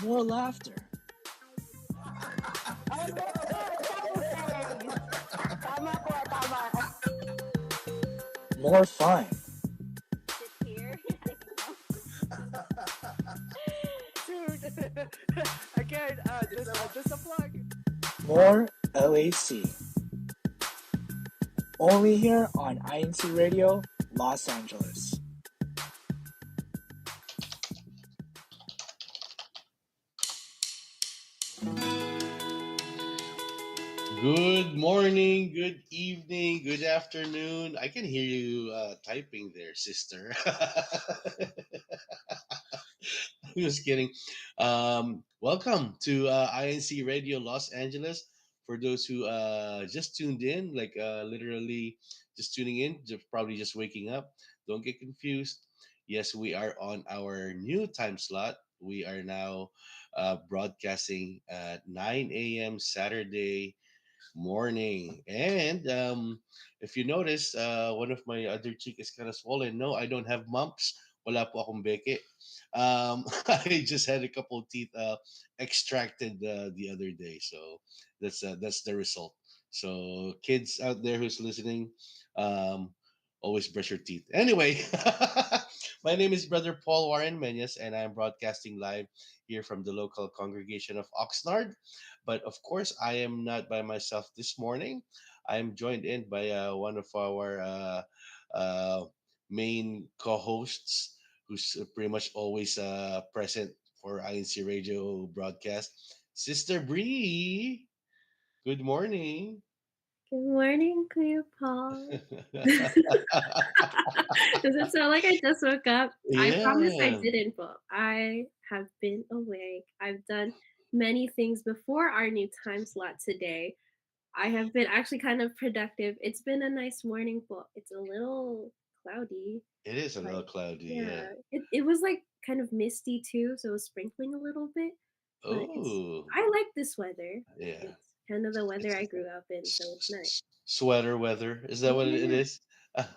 More laughter. Tama po, tama. More fun. Here. Dude, again, just a plug. More LAC. Only here on INCRadio, Los Angeles. Good morning, good evening, good afternoon. I can hear you typing there, sister. Just kidding. Welcome to INC Radio Los Angeles. For those who just tuned in, like literally just tuning in, probably just waking up, don't get confused. Yes, we are on our new time slot. We are now broadcasting at 9 a.m. Saturday morning. And if you notice, one of my other cheek is kind of swollen. No, I don't have mumps. Wala po akong beke. I just had a couple of teeth extracted the other day. So that's the result. So kids out there who's listening, um, always brush your teeth. Anyway, my name is Brother Paul Warren Menyes, and I'm broadcasting live here from the local congregation of Oxnard. But of course, I am not by myself this morning. I am joined in by one of our uh, main co-hosts, who's pretty much always present for INC Radio broadcast, Sister Bree. Good morning. Good morning, Kuya Paul. Does it sound like I just woke up? I promise I Yeah. didn't, but I have been awake. I've done many things before our new time slot today. I have been actually kind of productive. It's been a nice morning, but it's a little cloudy. It is a little Like, cloudy, yeah. yeah, it was like kind of misty too, so it was sprinkling a little bit. But Oh, I like this weather. yeah. It's kind of the weather It's I grew up in, so it's nice. sweater weather. Is that what it Yeah, is?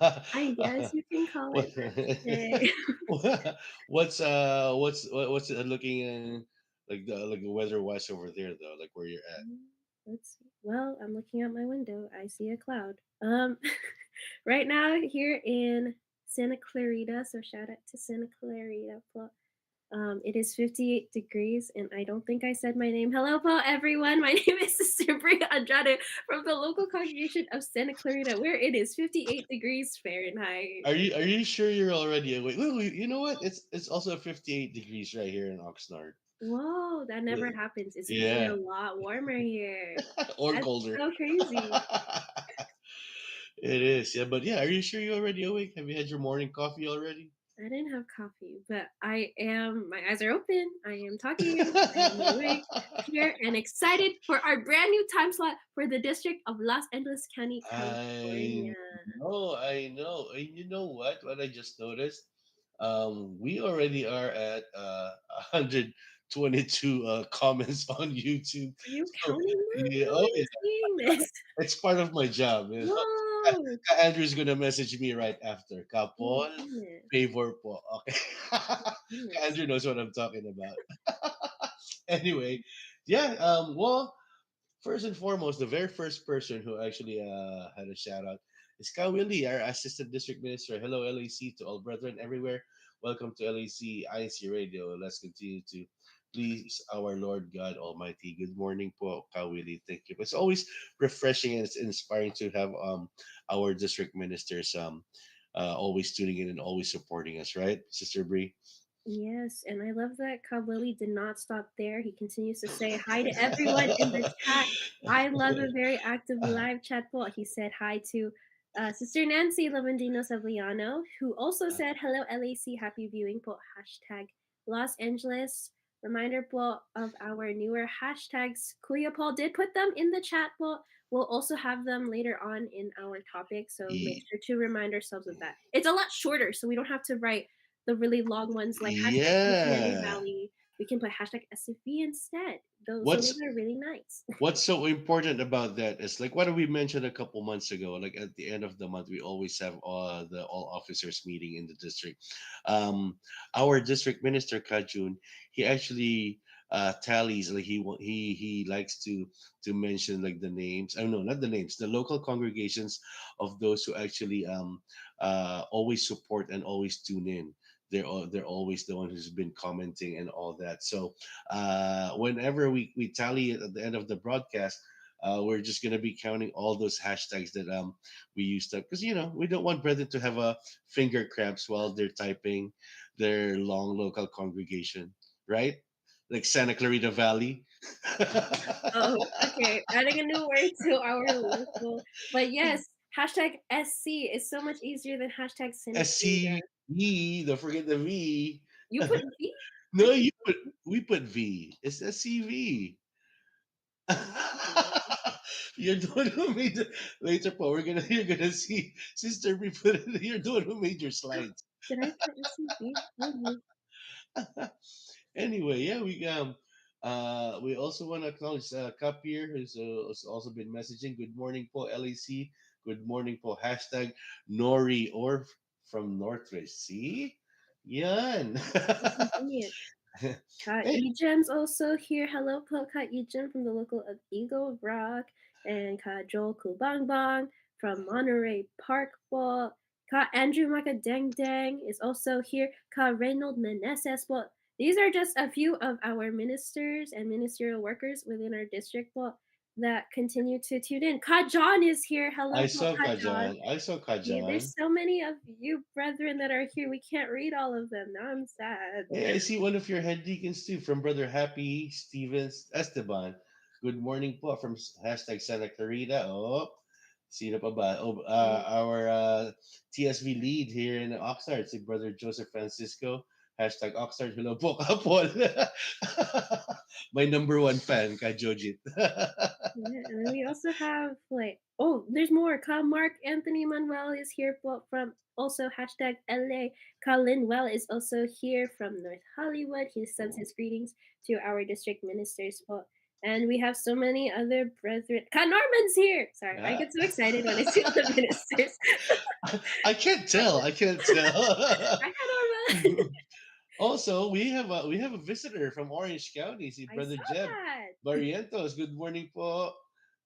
I guess you can call What- it that today. what's looking in like the weather wise over there though, like where you're at? Let's see. Well, I'm looking out my window. I see a cloud. Right now here in Santa Clarita, so shout out to Santa Clarita. It is 58 degrees, and I don't think I said my name. Hello, Paul, everyone. My name is Sister Bria Andrade from the local congregation of Santa Clarita, where it is 58 degrees Fahrenheit. Are you sure you're already awake? Wait, you know what? It's also 58 degrees right here in Oxnard. Whoa, that never happens. It's usually Yeah. a lot warmer here. Or That's colder. so crazy. It is, yeah. But yeah, are you sure you're already awake? Have you had your morning coffee already? I didn't have coffee, but I am, my eyes are open. I am talking. I am awake here and excited for our brand new time slot for the District of Los Angeles County, I California. I know. And you know what? What I just noticed? We already are at 122 comments on YouTube. Are you So counting that? yeah, How oh are yeah, you seeing this? it's part of my job. You know, Whoa! Andrew's gonna message me right after. Oh my Kapol, goodness. favor po. Okay. Goodness. Andrew knows what I'm talking about. Anyway, yeah. Well, first and foremost, the very first person who actually had a shout out is Ka Willie, our Assistant District Minister. Hello, LAC, to all brethren everywhere. Welcome to LAC INC Radio. Let's continue to please our Lord God Almighty. Good morning po, Ka Willie. Thank you. It's always refreshing and it's inspiring to have our district ministers always tuning in and always supporting us, right, Sister Bree? Yes, and I love that Cobb Willie did not stop there. He continues to say hi to everyone in the chat. I love a very active live chat bot. He said hi to Sister Nancy Lavandino Savliano, who also said hello LAC, happy viewing po, hashtag Los Angeles. Reminder po of our newer hashtags. Kuya Paul did put them in the chat bot. We'll also have them later on in our topic, so make sure to remind ourselves of that. It's a lot shorter, so we don't have to write the really long ones like hashtag Cincinnati Yeah. Valley. We can put hashtag SFV instead. Those What's are really nice. What's so important about that is like what we mentioned a couple months ago. Like at the end of the month, we always have the all officers meeting in the district. Our district minister Kajun, he actually tallies. Like he likes to mention like the names. I know not the names, the local congregations of those who actually always support and always tune in. They're always the one who's been commenting and all that. So whenever we tally it at the end of the broadcast, we're just gonna be counting all those hashtags that we used up, because we don't want brethren to have a finger cramps while they're typing their long local congregation, right? Like Santa Clarita Valley. Oh, okay. Adding a new word to our local. But yes, hashtag SC is so much easier than hashtag Santa Clarita. SCV, don't forget the V. You put V? I No, didn't put V. we put V. It's SCV. Oh, You're the one who made the later part. You're gonna see Sister B put it. You're the one who made your slides. did I put SCV? Oh, Anyway, yeah, we also want to acknowledge Cup here, who's also been messaging. Good morning po LAC. Good morning po hashtag Nori or from Northridge. See, yan. so convenient. Kat Hey, Egem's also here. Hello, Kat Egen from the local of Eagle Rock. And Kat Joel Kubangbang from Monterey Park. Well, Kat Andrew Maka Deng Deng is also here. Kat Reynold Meneses. Well, these are just a few of our ministers and ministerial workers within our district that continue to tune in. Kat John is here. I Hello, saw Kat John. Kajan. I saw Yeah, Kajan. there's so many of you brethren that are here. We can't read all of them. Now I'm sad. Hey, I see one of your head deacons too, from Brother Happy Stevens Esteban. Good morning po from hashtag Santa Clarita. Oh, sino pa ba? Oh, our TSV lead here in Oxnard, si Brother Joseph Francisco. Hashtag Oxnard. Hello po, Kapol. My number one fan, Ka Jojit. Yeah, and then we also have there's more. Mark Anthony Manuel is here from also hashtag LA. Colin Well is also here from North Hollywood. He sends his greetings to our district ministers. And we have so many other brethren. Ka Norman's here. Sorry, I Ah. get so excited when I see all the ministers. I can't tell. I can't tell. Hi, Ka Norman. Also, we have a visitor from Orange County, si I Brother saw Jeb that. Barrientos. Good morning po, Oh,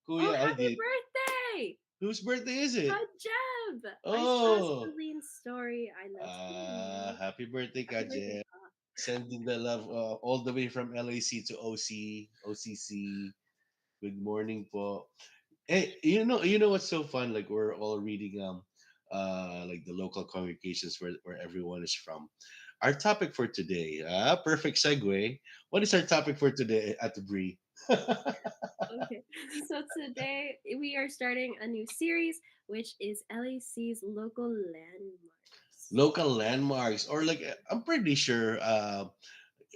Kuya. happy birthday! Whose birthday is it? Ka Jeb! I saw Oh, Celine's story. I love Celine. happy birthday, Happy birthday, Kaje. Ka. Sending the love all the way from LAC to OCC. Good morning po. Hey, you know what's so fun? Like we're all reading like the local congregations where everyone is from. Our topic for today, perfect segue. What is our topic for today at the Bree? Okay, so today we are starting a new series, which is LAC's local landmarks. Local landmarks, or like I'm pretty sure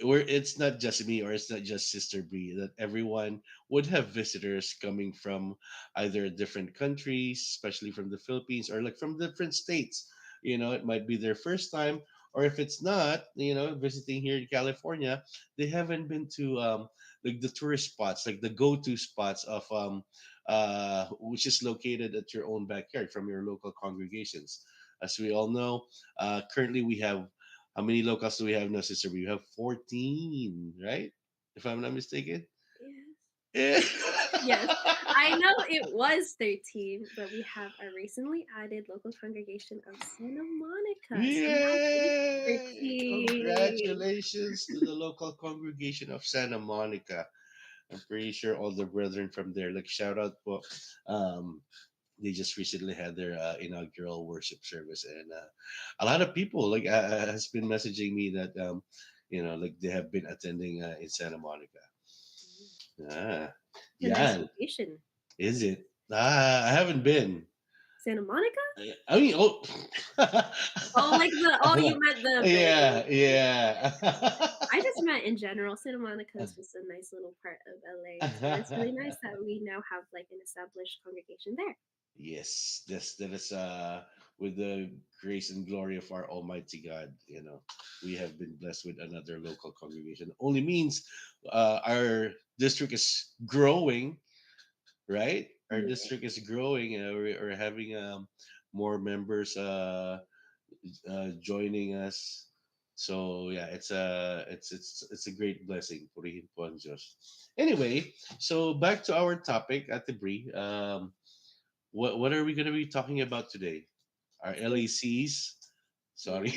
where it's not just me or it's not just Sister Bree, that everyone would have visitors coming from either different countries, especially from the Philippines, or like from different states. It might be their first time, or if it's not, visiting here in California, they haven't been to like the tourist spots, like the go-to spots of which is located at your own backyard from your local congregations. As we all know, currently we have, how many locals do we have now, Sister? We have 14, right? If I'm not mistaken. Yeah. Yes. Yes, I know it was 13, but we have a recently added local congregation of Santa Monica. So now it's Yay! 13. Congratulations to the local congregation of Santa Monica. I'm pretty sure all the brethren from there, like shout out po, they just recently had their inaugural worship service, and a lot of people like has been messaging me that like they have been attending in Santa Monica. Ah, A nice yeah, location. is it? I haven't been. Santa Monica? I mean, oh, Oh, you meant the yeah, venue. yeah. I just meant in general. Santa Monica is just a nice little part of LA. So it's really nice that we now have like an established congregation there. Yes, that is with the grace and glory of our Almighty God. We have been blessed with another local congregation. Only means our district is growing, right? Our Yeah. district is growing, and we're having more members joining us. So yeah, it's a great blessing. Purihin po ang Diyos. Anyway, so back to our topic at the Brie. What are we going to be talking about today? Our So, LACs. yeah. Sorry.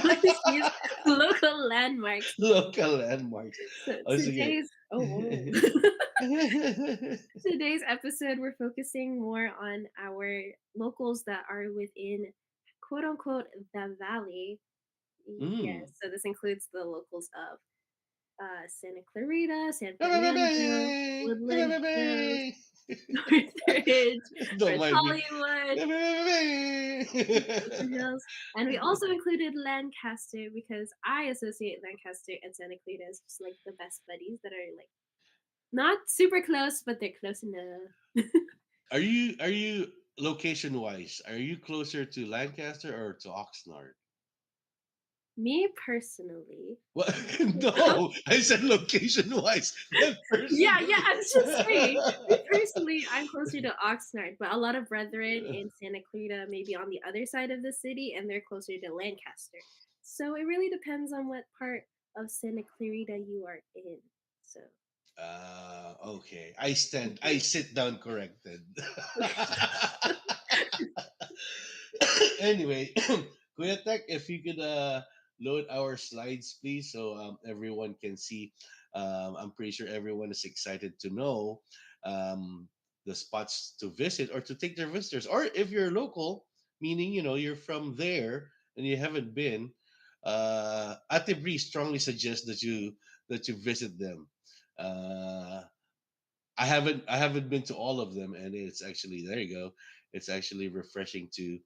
Let's use local landmarks. Local landmarks. So Oh, sige. today's today's episode we're focusing more on our locals that are within quote unquote the valley. Mm. Yes, so this includes the locals of Santa Clarita, San Fernando, Woodland Hills, Northridge, Don't North mind me. Hollywood, Wilson Hills, and we also included Lancaster because I associate Lancaster and Santa Clarita as just like the best buddies that are like not super close, but they're close enough. Are you location wise? Are you closer to Lancaster or to Oxnard? Me personally, What? oh, No, I said location wise, not yeah, personally. yeah, I was just saying. Me personally, I'm closer to Oxnard, but a lot of brethren in Santa Clarita may be on the other side of the city, and they're closer to Lancaster. So it really depends on what part of Santa Clarita you are in. So Okay. I sit down corrected. Anyway, Kuya Tech, if you could load our slides, please, so everyone can see. I'm pretty sure everyone is excited to know um, the spots to visit or to take their visitors. Or if you're local, meaning you're from there and you haven't been, Ate Bree strongly suggests that you visit them. Uh, I haven't been to all of them, and it's actually there you go. It's actually refreshing to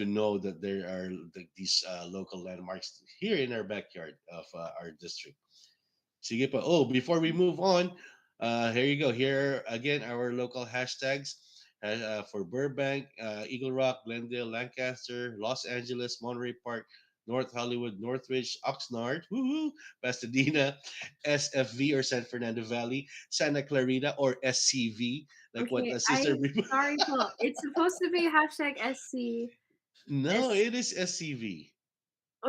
know that there are these local landmarks here in our backyard of our district. Sige pa. Oh, before we move on, here you go. Here again, our local hashtags for Burbank, Eagle Rock, Glendale, Lancaster, Los Angeles, Monterey Park, North Hollywood, Northridge, Oxnard, woohoo, Pasadena, SFV or San Fernando Valley, Santa Clarita or SCV, like what okay, Sister. sorry, Paul. It's supposed to be hashtag SC. No, it is SCV.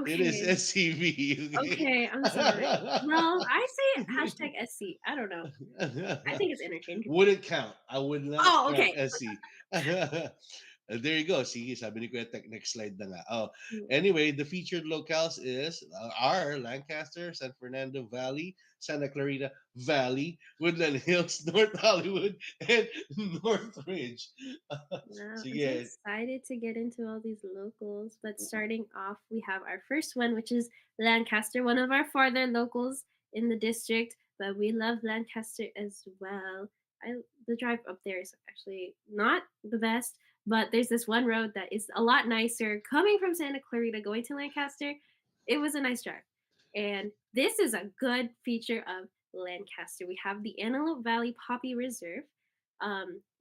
It is Okay, SCV. okay, I'm sorry. Well, I say hashtag SC. I don't know. I think it's interchangeable. Wouldn't count. I would not Oh, count okay. SC. There you go. Sige, sabi ni Kuya Tek, next slide na nga. Oh, Mm. anyway, the featured locales are Lancaster, San Fernando Valley, Santa Clarita Valley, Woodland Hills, North Hollywood, and Northridge. Wow, I'm so Sige. excited to get into all these locals. But starting off, we have our first one, which is Lancaster, one of our farther locals in the district. But we love Lancaster as well. The drive up there is actually not the best, but there's this one road that is a lot nicer. Coming from Santa Clarita, going to Lancaster, it was a nice drive. And this is a good feature of Lancaster. We have the Antelope Valley Poppy Reserve.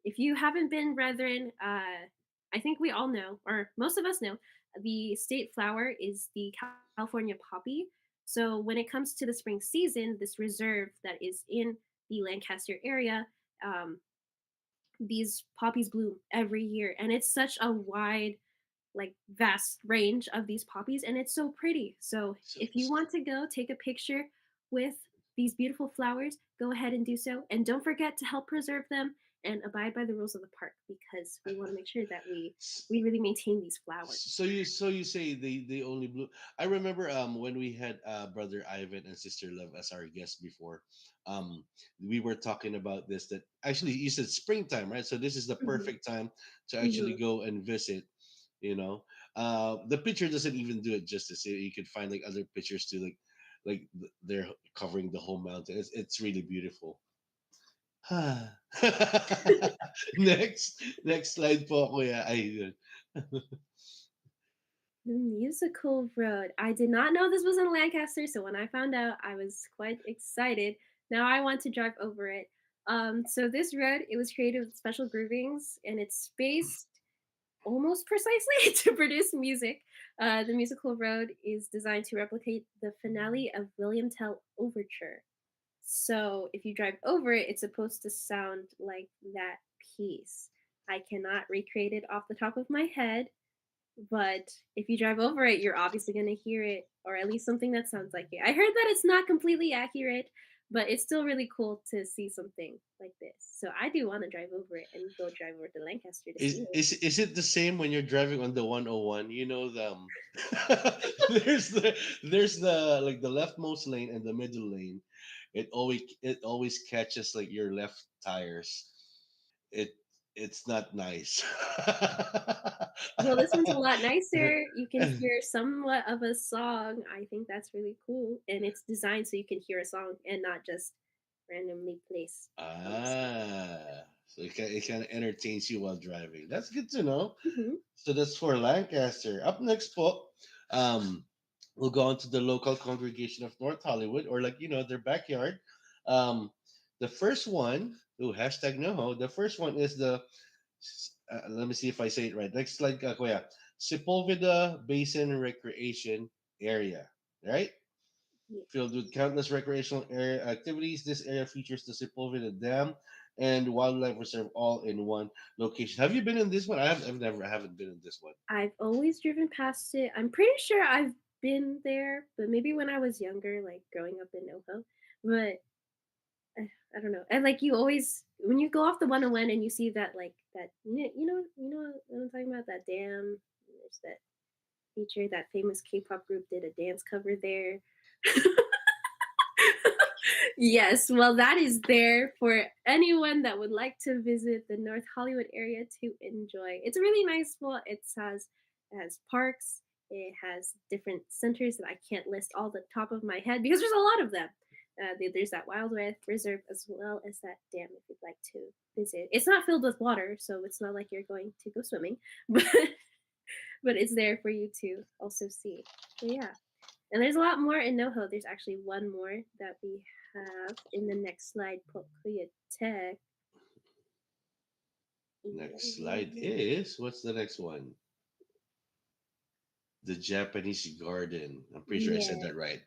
If you haven't been, brethren, I think we all know, or most of us know, the state flower is the California poppy. So when it comes to the spring season, this reserve that is in the Lancaster area, um, these poppies bloom every year, and it's such a wide, like vast range of these poppies, and it's so pretty. So So, if you want to go take a picture with these beautiful flowers, go ahead and do so, and don't forget to help preserve them and abide by the rules of the park because we want to make sure that we really maintain these flowers. so you say they only blew. I remember when we had brother Ivan and sister Love as our guests before. Um, we were talking about this, that actually you said springtime, right? So this is the Hmm. perfect time to actually Hmm. go and visit. You know, the picture doesn't even do it justice. You could find like other pictures too, they're covering the whole mountain. It's really beautiful. Next slide po, kuya. Ayun. The musical road. I did not know this was in Lancaster, so when I found out, I was quite excited. Now I want to drive over it. So this road, it was created with special groovings, and it's spaced almost precisely to produce music. The musical road is designed to replicate the finale of William Tell Overture. So if you drive over it, it's supposed to sound like that piece. I cannot recreate it off the top of my head, but if you drive over it, you're obviously going to hear it or at least something that sounds like it. I heard that it's not completely accurate, but it's still really cool to see something like this. So I do want to drive over it and go drive over to Lancaster to Is see it. is is it the same when you're driving on the 101? You know there's the like the leftmost lane and the middle lane. It always catches like your left tires. It it's not nice. Well, this one's a lot nicer. You can hear somewhat of a song. I think that's really cool. And it's designed so you can hear a song and not just randomly placed on the side. So it kind of entertains you while driving. That's good to know. Hmm. So that's for Lancaster. Up next po, um, we'll go on to the local congregation of North Hollywood, or like their backyard. Um, the first one, hashtag NoHo. The first one is let me see if I say it right. Next slide, Kuya. Sepulveda Basin Recreation Area, right? Yeah. Filled with countless recreational area activities. This area features the Sepulveda Dam and Wildlife Reserve all in one location. Have you been in this one? I haven't been in this one. I've always driven past it. I'm pretty sure I've been there, but maybe when I was younger, like growing up in NoHo. But I don't know. And like you always, when you go off the 101 and you see that, like that, you know what I'm talking about? That dam. There's that feature. That famous K-pop group did a dance cover there. Yes, well, that is there for anyone that would like to visit the North Hollywood area to enjoy. It's a really nice spot. It has parks. It has different centers that I can't list all the top of my head because there's a lot of them. There's that wildlife reserve as well as that dam if you'd like to visit. It's not filled with water, so it's not like you're going to go swimming, but it's there for you to also see. So yeah. And there's a lot more in NoHo. There's actually one more that we have in the next slide. Pokuya Tech. Next slide is what's the next one? The Japanese Garden. I'm pretty sure I said Yeah. that right.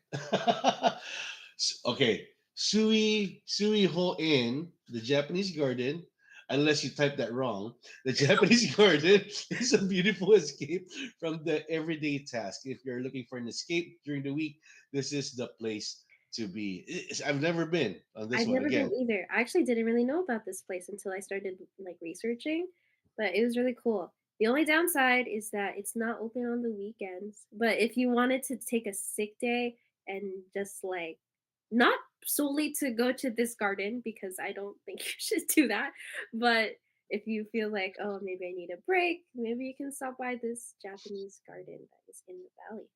Okay, Sui Ho In, the Japanese Garden. Unless you typed that wrong, the Japanese Garden is a beautiful escape from the everyday task. If you're looking for an escape during the week, this is the place to be. I've never been on this I've one never been again. either. I actually didn't really know about this place until I started like researching, but it was really cool. The only downside is that it's not open on the weekends. But if you wanted to take a sick day and just like not solely to go to this garden because I don't think you should do that, but if you feel like, oh, maybe I need a break, maybe you can stop by this Japanese garden that is in the valley.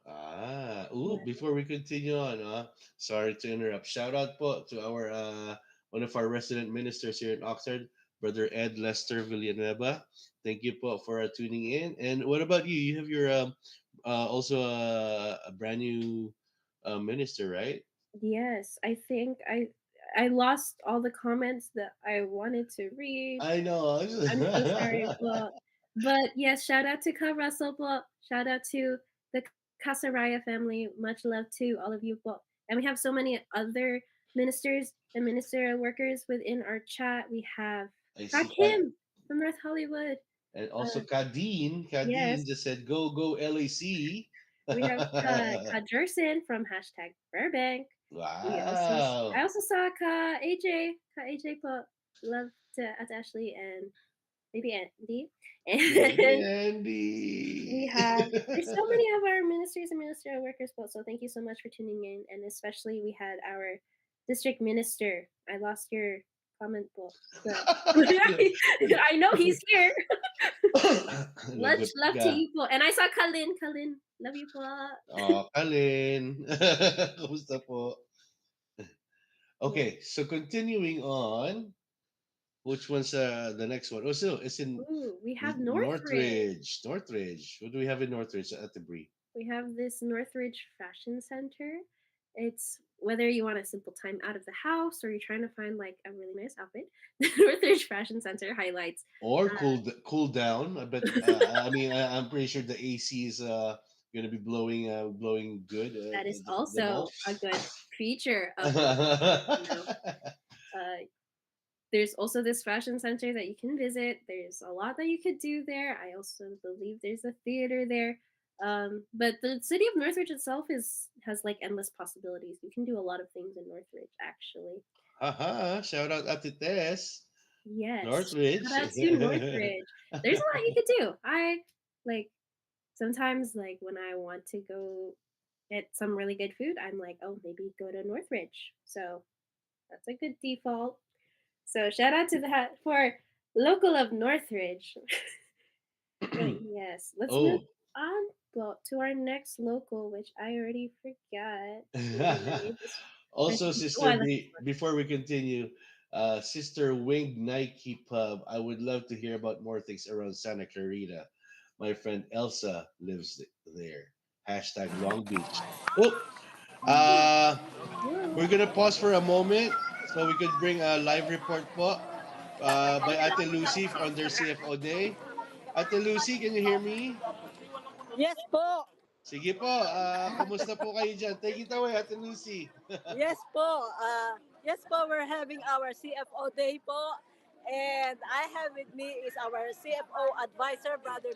Yeah. Before we continue on, sorry to interrupt. Shout out po to our one of our resident ministers here in Oxford, Brother Ed Lester Villanueva. Thank you po for tuning in. And what about you? You have your also a brand new minister, right? Yes, I think I lost all the comments that I wanted to read. I know. I'm so sorry, but yes, shout out to Ka Russell, shout out to the Casaraya family. Much love to all of you, and we have so many other ministers and ministerial workers within our chat. We have I Ka see. Kim from North Hollywood. And also Uh, Kadeen. yes, Kadeen just said, "Go go LAC." we have Ka Jerson from hashtag Burbank. I Wow. also saw Ka AJ put love to Ashley and maybe Andy. Maybe And we Andy. have there's so many of our ministers and ministerial workers both. So thank you so much for tuning in. And especially we had our district minister. I lost your comment book. But I know he's here. Much Lagot love to ka. you po. And I saw Kalin. Kalin, love you po. Oh, Kalin. Kamusta po? Yeah. Okay, so continuing on, which one's the next one? Oh, so it's in Ooh, we have Northridge. Northridge. Northridge. What do we have in Northridge at the Brie? We have this Northridge Fashion Center. It's whether you want a simple time out of the house or you're trying to find like a really nice outfit, the Northridge Fashion Center highlights. Or cool down. But I mean, I'm pretty sure the AC is gonna be blowing good. That is The also mall. a good feature of you know. Uh, there's also this fashion center that you can visit. There's a lot that you could do there. I also believe there's a theater there. But the city of Northridge itself has like endless possibilities. You can do a lot of things in Northridge, actually. Haha, shout out Ate Tess, Yes, Northridge. shout out to Northridge. There's a lot you could do. I like sometimes like when I want to go get some really good food, I'm like, oh, maybe go to Northridge. So that's a good default. So shout out to that for local of Northridge. But yes, let's move Oh. on to our next local, which I already forgot the name. Also, Oh, I sister, love this before we continue, sister Winged Nike Pub, I would love to hear about more things around Santa Clarita. My friend Elsa lives there. Hashtag Long Beach. Oh, one. uh, Whoa. we're gonna pause for a moment so we could bring a live report po by Ate Lucy on their CFO day. Ate Lucy, can you hear me? Yes po. Sige po, kumusta po kayo dyan? Take it away, Ate Lucy. Yes po. Yes po, we're having our CFO day po. And I have with me is our CFO advisor, Brother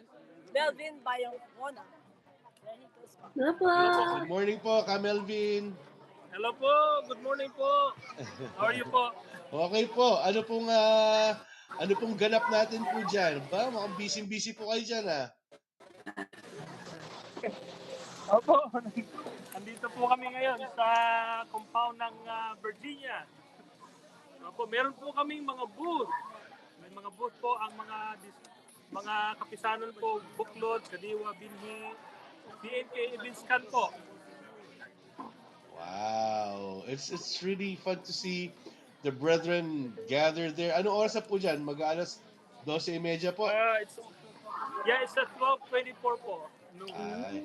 Melvin Bayangona. There he goes po. Hello po. Good morning po, Kamelvin. Hello po, good morning po. How are you po? Okay po, ano pong ganap natin po dyan? Ba, mukhang busy-busy po kayo dyan ah. Opo, andito po kami ngayon sa compound ng Virginia. Opo, meron po kaming mga booth. May mga booth po ang mga kapisanan po, Buklod, Kadiwa, Binhi, PNK, Ibinskan po. Wow, it's really fun to see the brethren gather there. Ano oras na po dyan? Mag-alas 12:30 po? It's at 12:24 po. No. Ay,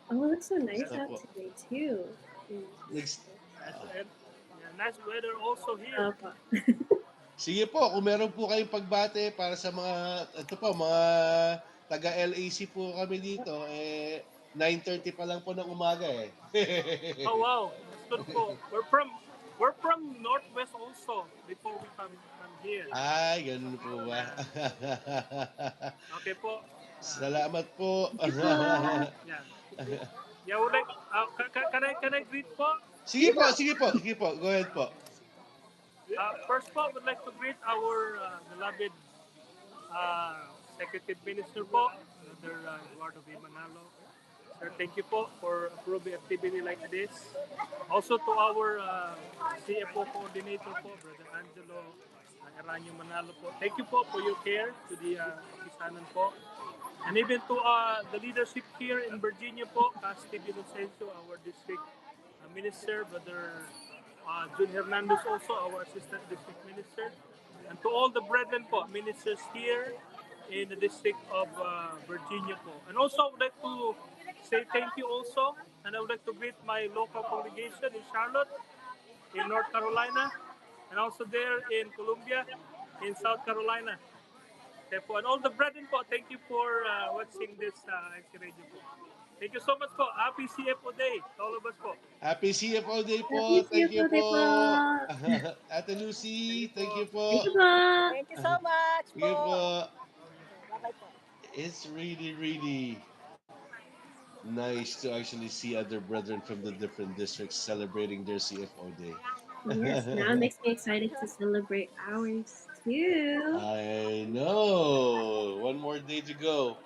Oh, it looks so nice basta out po. today too. Next, Nice weather also here. Opo. sige po, kung meron po kayong pagbate para sa ito po, mga taga LAC po kami dito, 9:30 pa lang po ng umaga eh. Oh wow, that's good po. We're from Northwest also before we come here. Ay, ganun po ba? Okay po. Salamat po. Yeah. Yeah, would like can I greet po? Sige po, sige po, sige po. Go ahead po. First po, would like to greet our beloved Executive Minister po, Brother Eduardo V. Manalo. Sir, thank you po for approving activity like this. Also to our CFO coordinator po, Brother Angelo Eranio Manalo po. Thank you po for your care to the kapisanan po. And even to the leadership here in Virginia po, Steve Inocencio, our district minister, Brother Jun Hernandez also, our assistant district minister. And to all the brethren po, ministers here in the district of Virginia po. And also I would like to say thank you also, and I would like to greet my local congregation in Charlotte, in North Carolina, and also there in Columbia, in South Carolina. Okay po. And all the brethren po, thank you for watching this INCRadio po. Thank you so much po. Happy CFO Day to all of us po. Happy CFO Day Happy po. Thank you CFO Day po. po. Ate Lucy, thank you Thank po. you po. Thank you so much Sige po. po. Bye-bye po. It's really, really nice to actually see other brethren from the different districts celebrating their CFO Day. Yes, now it makes me excited to celebrate ours too. I know. One more day to go.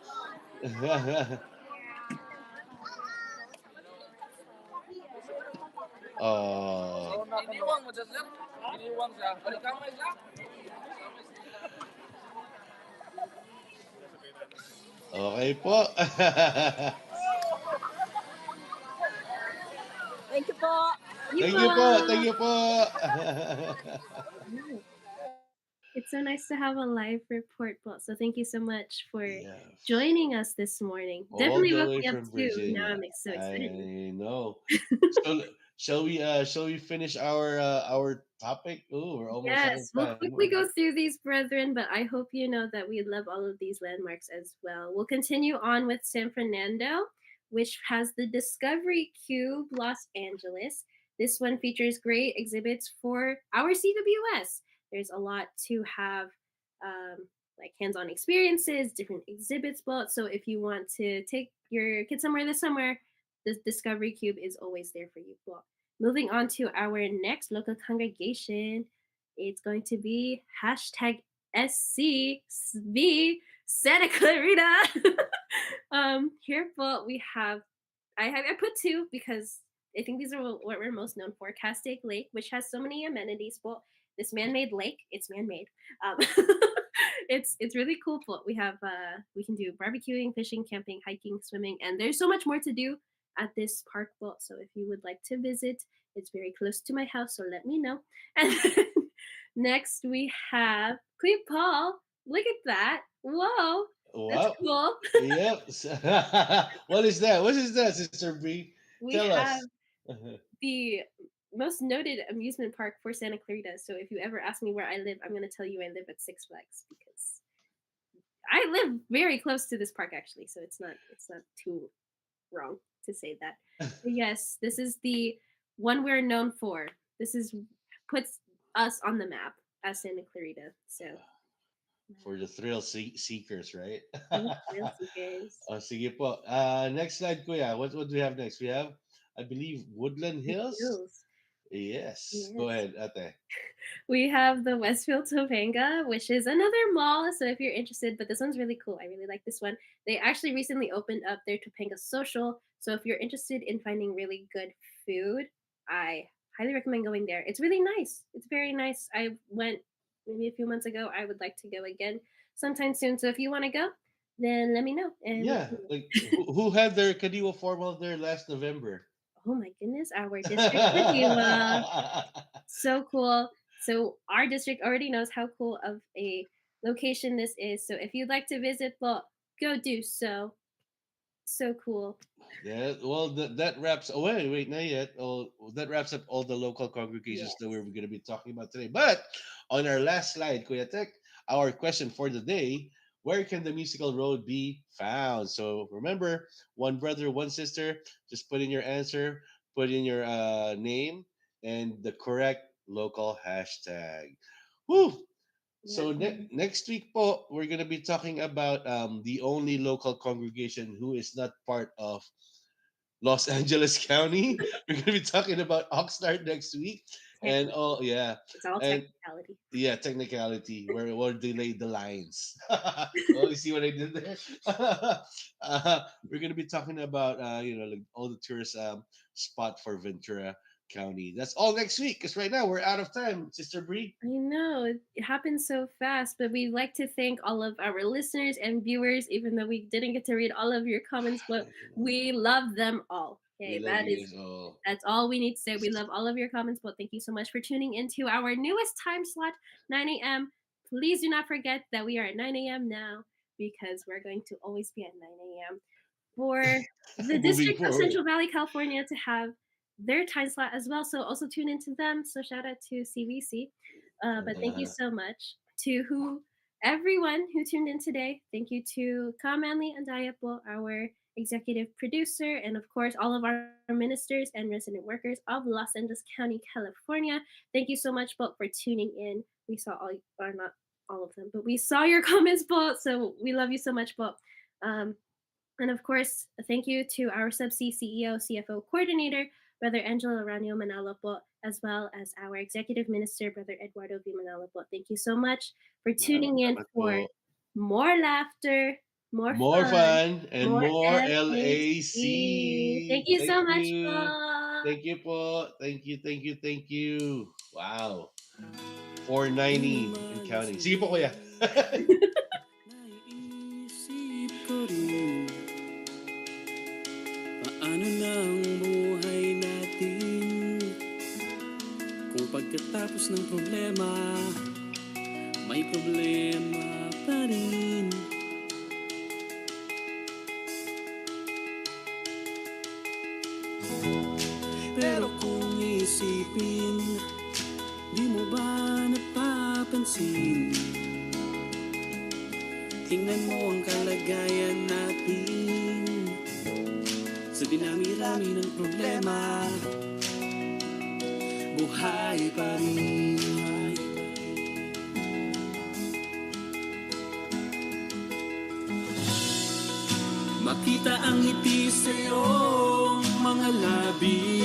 Oh, Iniwan mo dyan, sir? Iniwan siya. Balikan mo siya. okay po. Thank you po. Thank you po. Thank you po. It's so nice to have a live report, Paul. So thank you so much for Yes. joining us this morning. All Definitely the woke way me up from too. Virginia. Now I'm so excited. I know. So, shall we finish our topic? Oh, we're almost out Yes, of we'll time. quickly go through these, brethren, but I hope you know that we love all of these landmarks as well. We'll continue on with San Fernando, which has the Discovery Cube Los Angeles. This one features great exhibits for our CWS. There's a lot to have like hands-on experiences, different exhibits. But so if you want to take your kid somewhere this summer, the Discovery Cube is always there for you. But moving on to our next local congregation, it's going to be hashtag SCV Santa Clarita. Here, but we have I put two because I think these are what we're most known for. Castaic Lake, which has so many amenities. Well, this man-made lake, it's man-made. Um, it's really cool. But we can do barbecuing, fishing, camping, hiking, swimming, and there's so much more to do at this park. But so if you would like to visit, it's very close to my house, so let me know. And then next we have Queen Paul. Look at that! Whoa, that's Wow. cool. Yep. What is that? What is that, Sister Bree? We Tell have us. the most noted amusement park for Santa Clarita. So if you ever ask me where I live, I'm going to tell you I live at Six Flags because I live very close to this park actually. So it's not too wrong to say that. But yes, this is the one we're known for. This is puts us on the map as Santa Clarita. So For the seekers, right? thrill seekers. Sige po. Next slide, Kuya. What do we have next? We have, I believe, Woodland Hills. Hills. Yes. Go Yes. ahead, Ate. We have the Westfield Topanga, which is another mall. So if you're interested, but this one's really cool. I really like this one. They actually recently opened up their Topanga Social. So if you're interested in finding really good food, I highly recommend going there. It's really nice. It's very nice. I went maybe a few months ago. I would like to go again sometime soon. So if you want to go, then let me know. And Yeah. Like, who had their Kadiwa formal there last November? oh my goodness, our district Kadiwa. So cool. So our district already knows how cool of a location this is. So if you'd like to visit, well, go do so. So cool. Yeah, well, that wraps. Oh, wait, not yet. Oh, that wraps up all the local congregations that we're going to be talking about today. But on our last slide, Kuya Tek, our question for the day: where can the musical road be found? So remember, one brother, one sister. Just put in your answer, put in your name, and the correct local hashtag. Woo! So next week po, we're gonna be talking about the only local congregation who is not part of Los Angeles County. We're gonna be talking about Oxnard next week, and oh yeah, It's all and technicality. yeah, technicality where we'll delay the lines. Oh, you see what I did there? We're gonna be talking about like all the tourist spot for Ventura County. That's all next week. Because right now we're out of time, Sister Bree. I know it happens so fast, but we'd like to thank all of our listeners and viewers, even though we didn't get to read all of your comments, but we love them all. We Okay, love you guys all. that's all we need to say. We love all of your comments, but thank you so much for tuning into our newest time slot, 9 a.m. Please do not forget that we are at 9 a.m. now because we're going to always be at 9 a.m. for the Moving District of forward. Central Valley, California to have their time slot as well. So also tune into them. So shout out to CVC. But thank you so much to everyone who tuned in today. Thank you to Ka Manley and Diapo, our executive producer, and of course all of our ministers and resident workers of Los Angeles County, California. Thank you so much, Bolt, for tuning in. We saw all, or not all of them, but we saw your comments, Bolt. So we love you so much, Bolt. And of course, thank you to our Subsea CEO, CFO coordinator, Brother Angelo Aranio Manalo, as well as our executive minister, Brother Eduardo V. Manalo. Thank you so much for tuning in for more laughter, more fun, and more LAC. LAC. Thank you so much, you. po. Thank you po. Thank you. Wow. 490 and counting. Sige po, kuya. Naisip ko rin, paano na ang buhay natin kung pagkatapos ng problema, may problema pa rin. Pero kung isipin, di mo ba napapansin? Tingnan mo ang kalagayan natin sa dinami-rami ng problema, buhay pa rin. makita ang ngiti sa iyong mga labi.